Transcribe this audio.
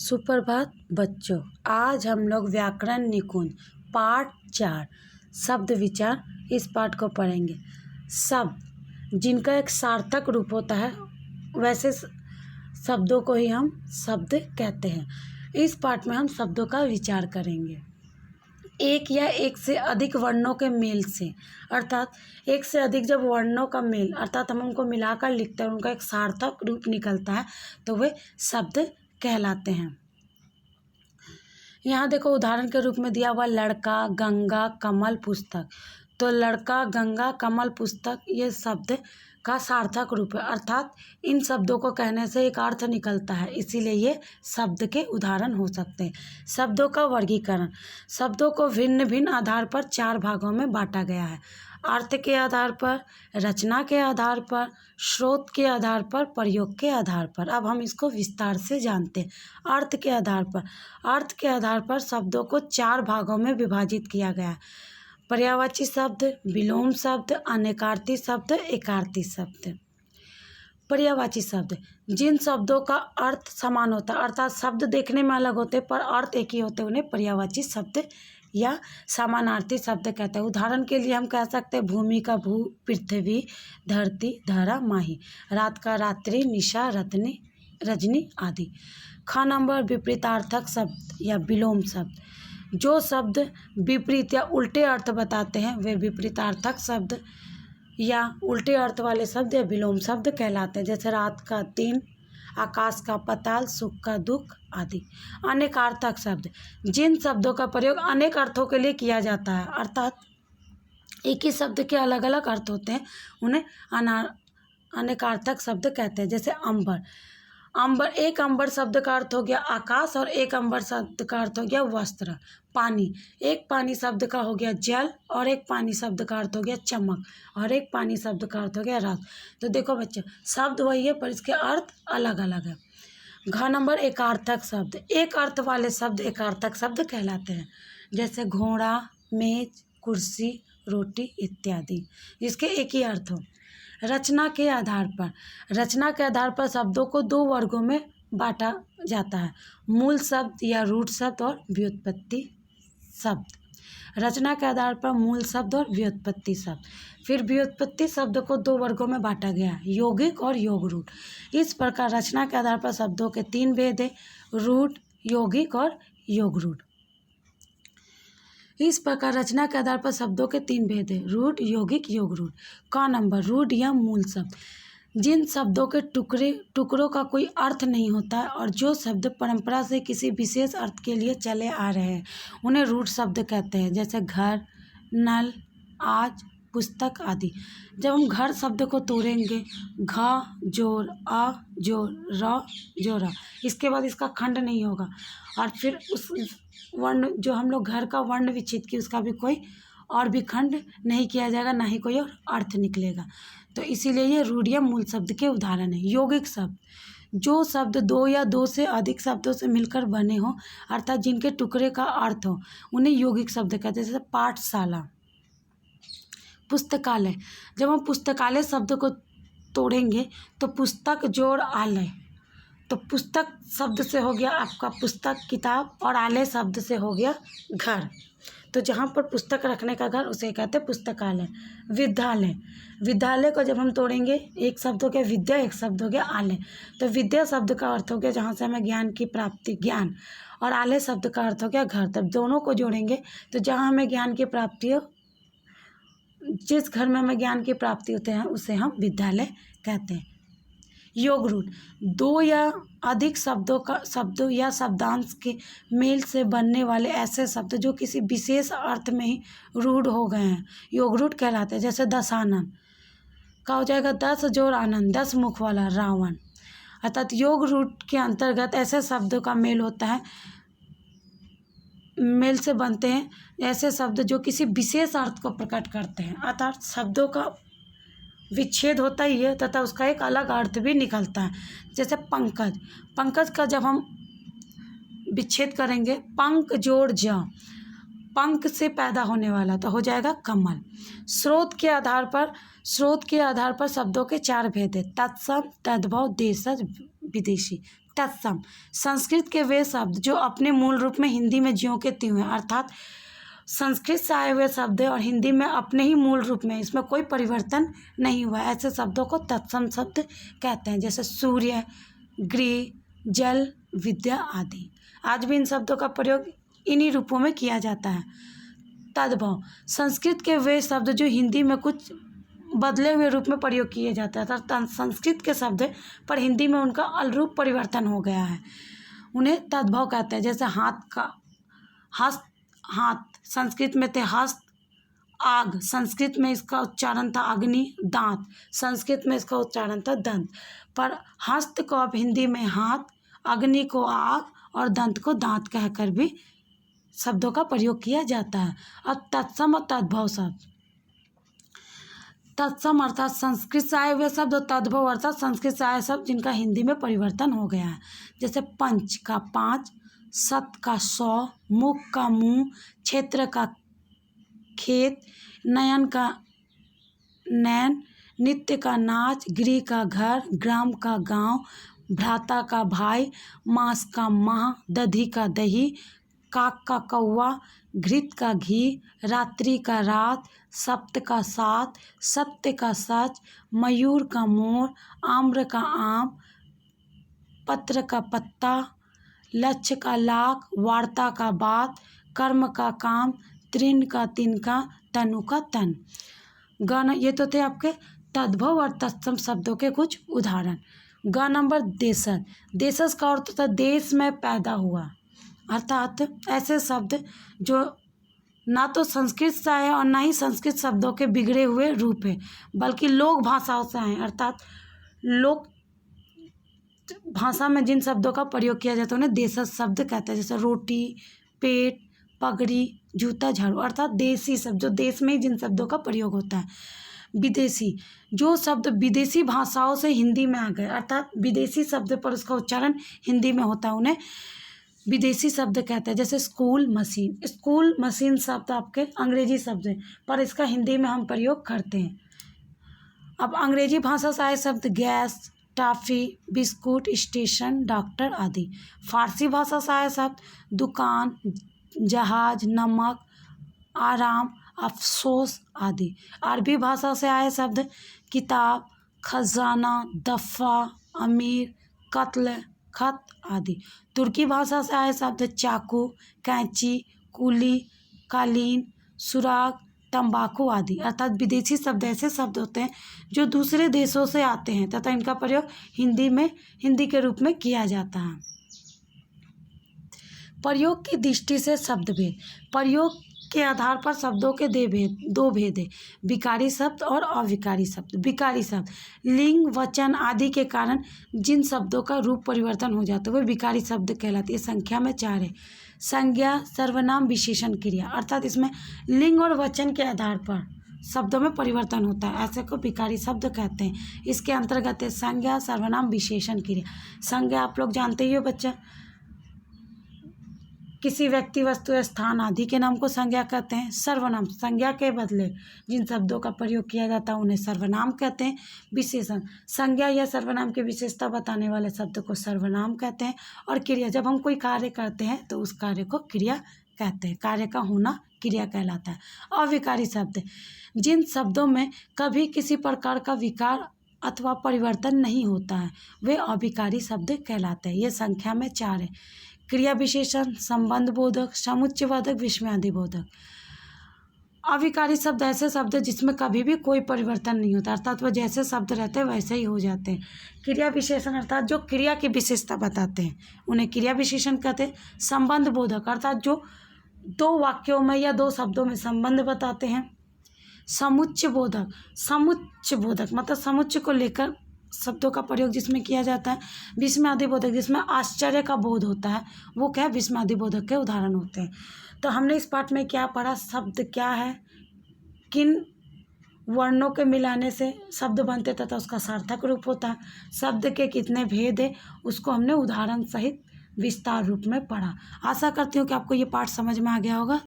सुप्रभात बच्चों, आज हम लोग व्याकरण निकुंज पाठ 4 शब्द विचार इस पाठ को पढ़ेंगे। शब्द जिनका एक सार्थक रूप होता है वैसे शब्दों को ही हम शब्द कहते हैं। इस पाठ में हम शब्दों का विचार करेंगे। एक या एक से अधिक वर्णों के मेल से, अर्थात एक से अधिक जब वर्णों का मेल अर्थात हम उनको मिलाकर लिखते हैं उनका एक सार्थक रूप निकलता है तो वे शब्द कहलाते हैं। यहाँ देखो उदाहरण के रूप में दिया हुआ लड़का, गंगा, कमल, पुस्तक। तो लड़का, गंगा, कमल, पुस्तक ये शब्द का सार्थक रूप है, अर्थात इन शब्दों को कहने से एक अर्थ निकलता है, इसीलिए ये शब्द के उदाहरण हो सकते हैं। शब्दों का वर्गीकरण, शब्दों को भिन्न भिन्न आधार पर 4 भागों में बांटा गया है। अर्थ के आधार पर, रचना के आधार पर, स्रोत के आधार पर, प्रयोग के आधार पर। अब हम इसको विस्तार से जानते हैं। अर्थ के आधार पर, अर्थ के आधार पर शब्दों को 4 भागों में विभाजित किया गया है। पर्यायवाची शब्द, विलोम शब्द, अनेकार्थी शब्द, एकार्थी शब्द। पर्यायवाची शब्द जिन शब्दों का अर्थ समान होता है, अर्थात शब्द देखने में अलग होते पर अर्थ एक ही होते, उन्हें पर्यायवाची शब्द या समानार्थी शब्द कहते हैं। उदाहरण के लिए हम कह सकते हैं भूमि का भू, पृथ्वी, धरती, धरा, माही, रात का रात्रि, निशा, रत्नी, रजनी आदि। ख नंबर विपरीतार्थक शब्द या विलोम शब्द, जो शब्द विपरीत या उल्टे अर्थ बताते हैं वे विपरीतार्थक शब्द या उल्टे अर्थ वाले शब्द या विलोम शब्द कहलाते हैं, जैसे रात का दिन, आकाश का पाताल, सुख का दुख आदि। अनेकार्थक शब्द जिन शब्दों का प्रयोग अनेक अर्थों के लिए किया जाता है, अर्थात एक ही शब्द के अलग अलग अर्थ होते हैं, उन्हें अनेकार्थक शब्द कहते हैं। जैसे अंबर, अंबर, एक अंबर शब्द का अर्थ हो गया आकाश और एक अंबर शब्द का अर्थ हो गया वस्त्र। पानी, एक पानी शब्द का हो गया जल और एक पानी शब्द का अर्थ हो गया चमक और एक पानी शब्द का अर्थ हो गया रस। तो देखो बच्चों, शब्द वही है पर इसके अर्थ अलग अलग है। घ नंबर एकार्थक शब्द, एक अर्थ वाले शब्द एकार्थक शब्द कहलाते हैं, जैसे घोड़ा, मेज, कुर्सी, रोटी इत्यादि, जिसके एक ही अर्थ हो। रचना के आधार पर, रचना के आधार पर शब्दों को 2 वर्गों में बांटा जाता है, मूल शब्द या रूट शब्द और व्युत्पत्ति शब्द। रचना के आधार पर मूल शब्द और व्युत्पत्ति शब्द। फिर व्युत्पत्ति शब्द को 2 वर्गों में बांटा गया, यौगिक और योग रूट। इस प्रकार रचना के आधार पर शब्दों के 3 भेद है, रूट, यौगिक और योग रूट। इस प्रकार रचना के आधार पर शब्दों के 3 भेद है, रूट, यौगिक, योग रूट। क नंबर रूट या मूल शब्द, जिन शब्दों के टुकड़ों का कोई अर्थ नहीं होता है और जो शब्द परंपरा से किसी विशेष अर्थ के लिए चले आ रहे हैं उन्हें रूट शब्द कहते हैं, जैसे घर, नल, आज, पुस्तक आदि। जब हम घर शब्द को तोड़ेंगे, घ जोर, आ जोर, र जोरा, इसके बाद इसका खंड नहीं होगा और फिर उस वर्ण जो हम लोग घर का वर्ण विच्छेद की उसका भी कोई और भी खंड नहीं किया जाएगा, ना ही कोई और अर्थ निकलेगा। तो इसीलिए ये रूढ़ या मूल शब्द के उदाहरण है। यौगिक शब्द, जो शब्द 2 या 2 से अधिक शब्दों से मिलकर बने हो, अर्थात जिनके टुकड़े का अर्थ हो, उन्हें यौगिक शब्द कहते हैं, जैसे पाठशाला। पुस्तकालय, जब हम पुस्तकालय शब्द को तोड़ेंगे तो पुस्तक जोड़ आलय, तो पुस्तक शब्द से हो गया आपका पुस्तक किताब और आलय शब्द से हो गया घर, तो जहाँ पर पुस्तक रखने का घर उसे कहते हैं पुस्तकालय। विद्यालय, विद्यालय को जब हम तोड़ेंगे एक शब्द हो गया विद्या, एक शब्द हो गया आलय, तो विद्या शब्द का अर्थ हो गया जहाँ से हमें ज्ञान की प्राप्ति, ज्ञान, और आलय शब्द का अर्थ हो गया घर। तब दोनों को जोड़ेंगे तो जहाँ हमें ज्ञान की प्राप्ति हो, जिस घर में हमें ज्ञान की प्राप्ति होते हैं उसे हम विद्यालय कहते हैं। योग रूट, 2 या अधिक शब्दों या शब्दांश के मेल से बनने वाले ऐसे शब्द जो किसी विशेष अर्थ में ही रूढ़ हो गए हैं, योग रूट कहलाते हैं। जैसे दशानन का हो जाएगा 10 जोड़ आनंद, 10 मुख वाला रावण। अर्थात योग रूट के अंतर्गत ऐसे शब्दों का मेल होता है, मेल से बनते हैं ऐसे शब्द जो किसी विशेष अर्थ को प्रकट करते हैं, अर्थात शब्दों का विच्छेद होता ही है तथा उसका एक अलग अर्थ भी निकलता है। जैसे पंकज, पंकज का जब हम विच्छेद करेंगे, पंक जोड़ ज, पंख से पैदा होने वाला, तो हो जाएगा कमल। स्रोत के आधार पर शब्दों के 4 भेद है, तत्सम, तद्भव, देशज, विदेशी। तत्सम, संस्कृत के वे शब्द जो अपने मूल रूप में हिंदी में ज्यों के त्यों हैं, अर्थात संस्कृत से आए हुए शब्द है और हिंदी में अपने ही मूल रूप में, इसमें कोई परिवर्तन नहीं हुआ है, ऐसे शब्दों को तत्सम शब्द कहते हैं। जैसे सूर्य, गृह, जल, विद्या आदि। आज भी इन शब्दों का प्रयोग इन्हीं रूपों में किया जाता है। तद्भव, संस्कृत के वे शब्द जो हिंदी में कुछ बदले हुए रूप में प्रयोग किए जाते हैं, अर्थात संस्कृत के शब्द पर हिंदी में उनका अलरूप परिवर्तन हो गया है, उन्हें तद्भव कहते हैं। जैसे हस्त, हाथ, संस्कृत में थे हस्त। आग, संस्कृत में इसका उच्चारण था अग्नि। दांत, संस्कृत में इसका उच्चारण था दंत। पर हस्त को अब हिंदी में हाथ, अग्नि को आग और दंत को दांत कहकर भी शब्दों का प्रयोग किया जाता है। अब तत्सम और तद्भव शब्द, तत्सम अर्थात संस्कृत से आए हुए शब्द और तद्भव अर्थात संस्कृत से आए शब्द जिनका हिंदी में परिवर्तन हो गया है। जैसे पंच का पाँच, सत का 100, मुख का मुंह, क्षेत्र का खेत, नयन का नैन, नित्य का नाच, गृह का घर, ग्राम का गांव, भ्राता का भाई, मांस का माह, दधी का दही, काक का कौवा, घृत का घी, रात्रि का रात, सप्त का सात, सत्य का सच, मयूर का मोर, आम्र का आम, पत्र का पत्ता, लक्ष्य का लाख, वार्ता का बात, कर्म का काम, तृण का तिनका, तनु का तन। गाना, ये तो थे आपके तद्भव और तत्सम शब्दों के कुछ उदाहरण। ग नंबर देशज, देशज का अर्थ होता है देश में पैदा हुआ, अर्थात ऐसे शब्द जो ना तो संस्कृत से आए और ना ही संस्कृत शब्दों के बिगड़े हुए रूप है, बल्कि लोक भाषाओं से आए, अर्थात लोक भाषा में जिन शब्दों का प्रयोग किया जाता है उन्हें देशज शब्द कहते हैं। जैसे रोटी, पेट, पगड़ी, जूता, झाड़ू, अर्थात देसी शब्द जो देश में ही जिन शब्दों का प्रयोग होता है। विदेशी, जो शब्द विदेशी भाषाओं से हिंदी में आ गए, अर्थात विदेशी शब्द पर उसका उच्चारण हिंदी में होता है, उन्हें विदेशी शब्द कहते हैं। जैसे स्कूल मशीन, स्कूल मशीन शब्द आपके अंग्रेजी शब्द है पर इसका हिंदी में हम प्रयोग करते हैं। अब अंग्रेजी भाषा से आए शब्द gas, toffee, biscuit, station, doctor आदि। फारसी भाषा से आए शब्द दुकान, जहाज, नमक, आराम, अफसोस आदि। अरबी भाषा से आए शब्द किताब, खजाना, दफ़ा, अमीर, कत्ल, खत आदि। तुर्की भाषा से आए शब्द चाकू, कैंची, कुली, कालीन, सुराग, तंबाकू आदि। अर्थात विदेशी शब्द ऐसे शब्द होते हैं जो दूसरे देशों से आते हैं तथा इनका प्रयोग हिंदी के रूप में किया जाता है। प्रयोग की दृष्टि से शब्द भेद, प्रयोग के आधार पर शब्दों के दो भेद है, विकारी शब्द और अविकारी शब्द। विकारी शब्द लिंग, वचन आदि के कारण जिन शब्दों का रूप परिवर्तन हो जाता है वे विकारी शब्द कहलाते हैं। संख्या में 4 है। संज्ञा, सर्वनाम, विशेषण, क्रिया, अर्थात इसमें लिंग और वचन के आधार पर शब्दों में परिवर्तन होता है, ऐसे को विकारी शब्द कहते हैं। इसके अंतर्गत है संज्ञा, सर्वनाम, विशेषण, क्रिया। संज्ञा आप लोग जानते ही हो बच्चा, किसी व्यक्ति, वस्तु, स्थान आदि के नाम को संज्ञा कहते हैं। सर्वनाम, संज्ञा के बदले जिन शब्दों का प्रयोग किया जाता है उन्हें सर्वनाम कहते हैं। विशेषण, संज्ञा या सर्वनाम की विशेषता बताने वाले शब्द को सर्वनाम कहते हैं। और क्रिया, जब हम कोई कार्य करते हैं तो उस कार्य को क्रिया कहते हैं, कार्य का होना क्रिया कहलाता है। अविकारी शब्द, जिन शब्दों में कभी किसी प्रकार का विकार अथवा परिवर्तन नहीं होता है वे अविकारी शब्द कहलाते हैं। ये संख्या में 4 है। क्रिया विशेषण, संबंध बोधक, समुच्चयवादक, विस्मयादि बोधक। अविकारी शब्द ऐसे शब्द जिसमें कभी भी कोई परिवर्तन नहीं होता, अर्थात वह जैसे शब्द रहते हैं वैसे ही हो जाते हैं। क्रिया विशेषण अर्थात जो क्रिया की विशेषता बताते हैं उन्हें क्रिया विशेषण कहते हैं। संबंध बोधक अर्थात जो 2 वाक्यों में या 2 शब्दों में संबंध बताते हैं। समुच्चय बोधक, समुच्चय बोधक मतलब समुच्चय को लेकर शब्दों का प्रयोग जिसमें किया जाता है। विस्मयादि बोधक, जिसमें आश्चर्य का बोध होता है, वो क्या है, विस्मयादि बोधक के उदाहरण होते हैं। तो हमने इस पाठ में क्या पढ़ा, शब्द क्या है, किन वर्णों के मिलाने से शब्द बनते तथा उसका सार्थक रूप होता है, शब्द के कितने भेद है, उसको हमने उदाहरण सहित विस्तार रूप में पढ़ा। आशा करती हूँ कि आपको ये पाठ समझ में आ गया होगा।